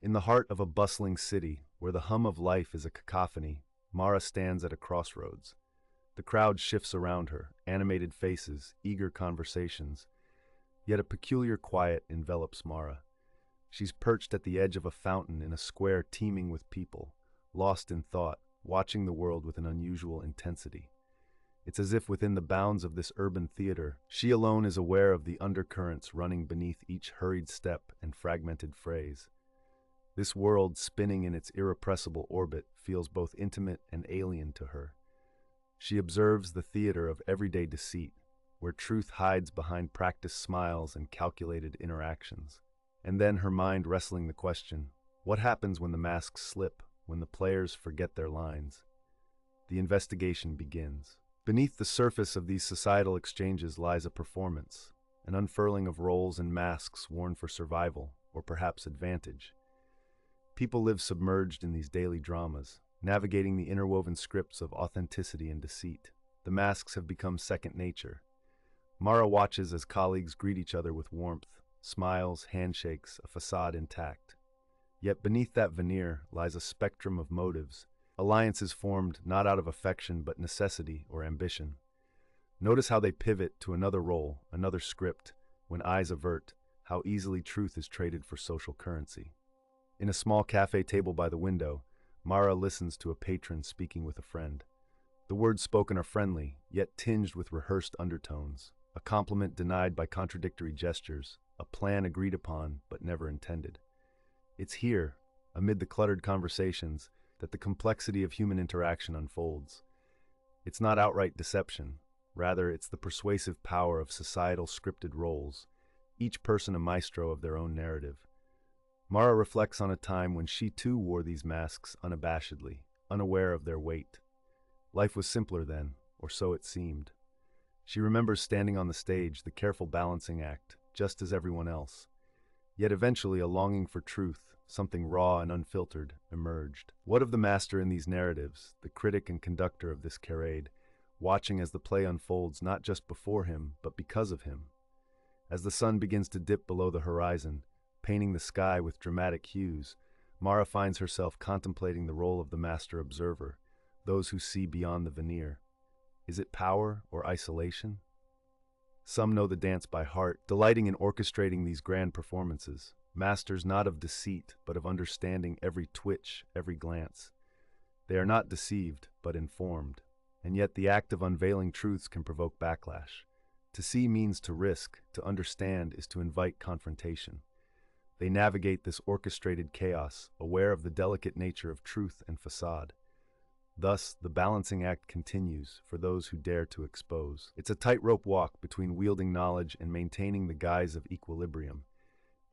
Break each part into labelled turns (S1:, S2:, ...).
S1: In the heart of a bustling city, where the hum of life is a cacophony, Mara stands at a crossroads. The crowd shifts around her, animated faces, eager conversations. Yet a peculiar quiet envelops Mara. She's perched at the edge of a fountain in a square teeming with people, lost in thought, watching the world with an unusual intensity. It's as if within the bounds of this urban theater, she alone is aware of the undercurrents running beneath each hurried step and fragmented phrase. This world, spinning in its irrepressible orbit, feels both intimate and alien to her. She observes the theater of everyday deceit, where truth hides behind practiced smiles and calculated interactions. And then her mind wrestling the question, what happens when the masks slip, when the players forget their lines? The investigation begins. Beneath the surface of these societal exchanges lies a performance, an unfurling of roles and masks worn for survival, or perhaps advantage. People live submerged in these daily dramas, navigating the interwoven scripts of authenticity and deceit. The masks have become second nature. Mara watches as colleagues greet each other with warmth, smiles, handshakes, a facade intact. Yet beneath that veneer lies a spectrum of motives, alliances formed not out of affection but necessity or ambition. Notice how they pivot to another role, another script, when eyes avert, how easily truth is traded for social currency. In a small cafe table by the window, Mara listens to a patron speaking with a friend. The words spoken are friendly, yet tinged with rehearsed undertones, a compliment denied by contradictory gestures, a plan agreed upon but never intended. It's here, amid the cluttered conversations, that the complexity of human interaction unfolds. It's not outright deception, rather it's the persuasive power of societal scripted roles, each person a maestro of their own narrative. Mara reflects on a time when she too wore these masks unabashedly, unaware of their weight. Life was simpler then, or so it seemed. She remembers standing on the stage, the careful balancing act, just as everyone else. Yet eventually a longing for truth, something raw and unfiltered, emerged. What of the master in these narratives, the critic and conductor of this charade, watching as the play unfolds not just before him, but because of him? As the sun begins to dip below the horizon, painting the sky with dramatic hues, Mara finds herself contemplating the role of the master observer, those who see beyond the veneer. Is it power or isolation? Some know the dance by heart, delighting in orchestrating these grand performances, masters not of deceit, but of understanding every twitch, every glance. They are not deceived, but informed, and yet the act of unveiling truths can provoke backlash. To see means to risk, to understand is to invite confrontation. They navigate this orchestrated chaos, aware of the delicate nature of truth and facade. Thus, the balancing act continues for those who dare to expose. It's a tightrope walk between wielding knowledge and maintaining the guise of equilibrium.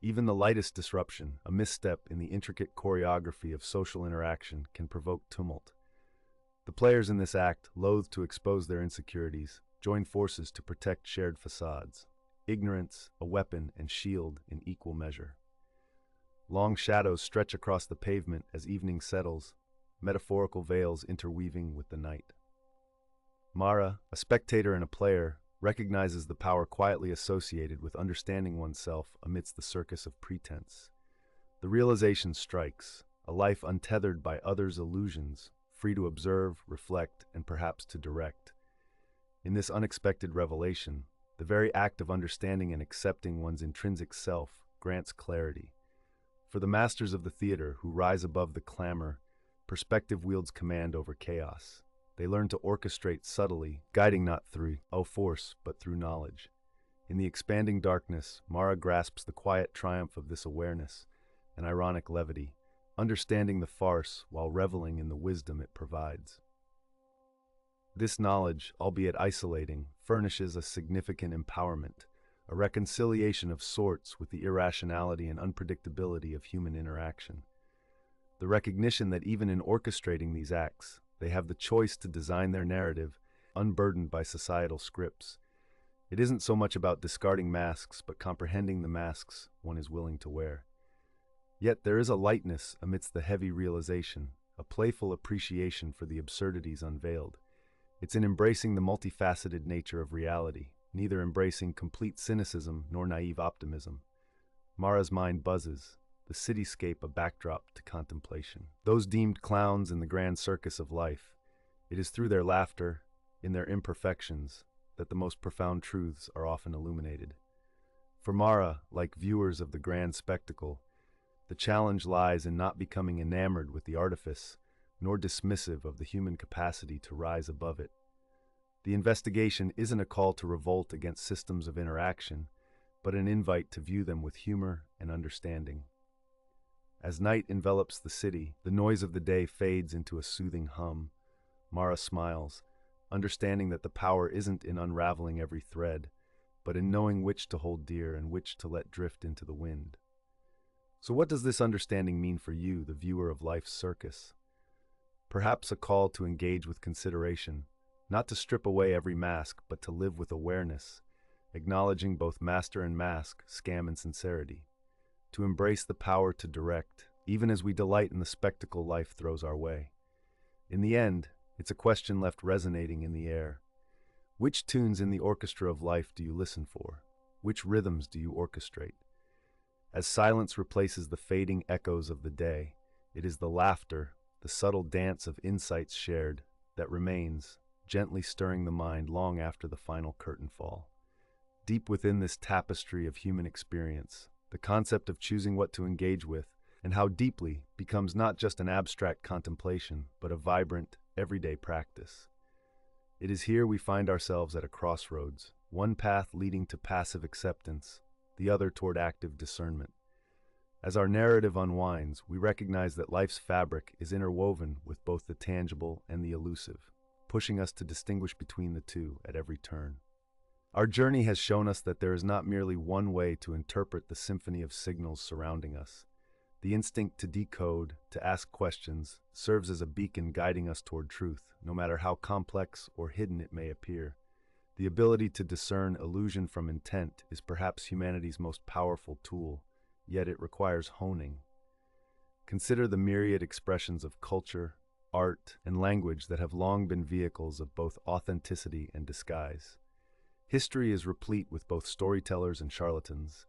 S1: Even the lightest disruption, a misstep in the intricate choreography of social interaction, can provoke tumult. The players in this act, loath to expose their insecurities, join forces to protect shared facades. Ignorance, a weapon, and shield in equal measure. Long shadows stretch across the pavement as evening settles, metaphorical veils interweaving with the night. Mara, a spectator and a player, recognizes the power quietly associated with understanding oneself amidst the circus of pretense. The realization strikes, a life untethered by others' illusions, free to observe, reflect, and perhaps to direct. In this unexpected revelation, the very act of understanding and accepting one's intrinsic self grants clarity. For the masters of the theater who rise above the clamor, perspective wields command over chaos. They learn to orchestrate subtly, guiding not through force, but through knowledge. In the expanding darkness, Mara grasps the quiet triumph of this awareness, an ironic levity, understanding the farce while reveling in the wisdom it provides. This knowledge, albeit isolating, furnishes a significant empowerment, a reconciliation of sorts with the irrationality and unpredictability of human interaction. The recognition that even in orchestrating these acts, they have the choice to design their narrative, unburdened by societal scripts. It isn't so much about discarding masks, but comprehending the masks one is willing to wear. Yet there is a lightness amidst the heavy realization, a playful appreciation for the absurdities unveiled. It's in embracing the multifaceted nature of reality, neither embracing complete cynicism nor naive optimism. Mara's mind buzzes, the cityscape a backdrop to contemplation. Those deemed clowns in the grand circus of life, it is through their laughter, in their imperfections, that the most profound truths are often illuminated. For Mara, like viewers of the grand spectacle, the challenge lies in not becoming enamored with the artifice, nor dismissive of the human capacity to rise above it. The investigation isn't a call to revolt against systems of interaction, but an invite to view them with humor and understanding. As night envelops the city, the noise of the day fades into a soothing hum. Mara smiles, understanding that the power isn't in unraveling every thread, but in knowing which to hold dear and which to let drift into the wind. So what does this understanding mean for you, the viewer of life's circus? Perhaps a call to engage with consideration, not to strip away every mask, but to live with awareness, acknowledging both master and mask, scam and sincerity. To embrace the power to direct, even as we delight in the spectacle life throws our way. In the end, it's a question left resonating in the air. Which tunes in the orchestra of life do you listen for? Which rhythms do you orchestrate? As silence replaces the fading echoes of the day, it is the laughter, the subtle dance of insights shared, that remains, gently stirring the mind long after the final curtain fall. Deep within this tapestry of human experience, the concept of choosing what to engage with, and how deeply, becomes not just an abstract contemplation, but a vibrant, everyday practice. It is here we find ourselves at a crossroads, one path leading to passive acceptance, the other toward active discernment. As our narrative unwinds, we recognize that life's fabric is interwoven with both the tangible and the elusive, pushing us to distinguish between the two at every turn. Our journey has shown us that there is not merely one way to interpret the symphony of signals surrounding us. The instinct to decode, to ask questions, serves as a beacon guiding us toward truth, no matter how complex or hidden it may appear. The ability to discern illusion from intent is perhaps humanity's most powerful tool, yet it requires honing. Consider the myriad expressions of culture, art, and language that have long been vehicles of both authenticity and disguise. History is replete with both storytellers and charlatans,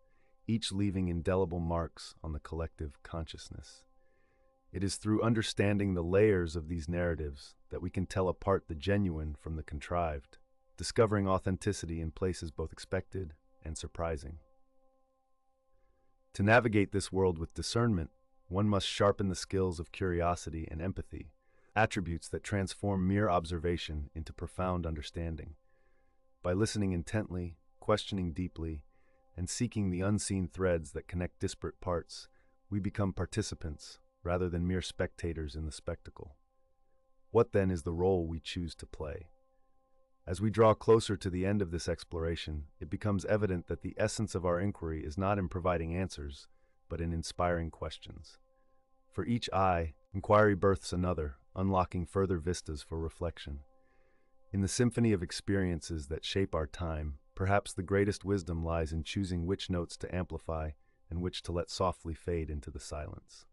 S1: each leaving indelible marks on the collective consciousness. It is through understanding the layers of these narratives that we can tell apart the genuine from the contrived, discovering authenticity in places both expected and surprising. To navigate this world with discernment, one must sharpen the skills of curiosity and empathy, attributes that transform mere observation into profound understanding. By listening intently, questioning deeply, and seeking the unseen threads that connect disparate parts, we become participants rather than mere spectators in the spectacle. What then is the role we choose to play? As we draw closer to the end of this exploration, it becomes evident that the essence of our inquiry is not in providing answers, but in inspiring questions. For each eye, inquiry births another, unlocking further vistas for reflection. In the symphony of experiences that shape our time, perhaps the greatest wisdom lies in choosing which notes to amplify and which to let softly fade into the silence.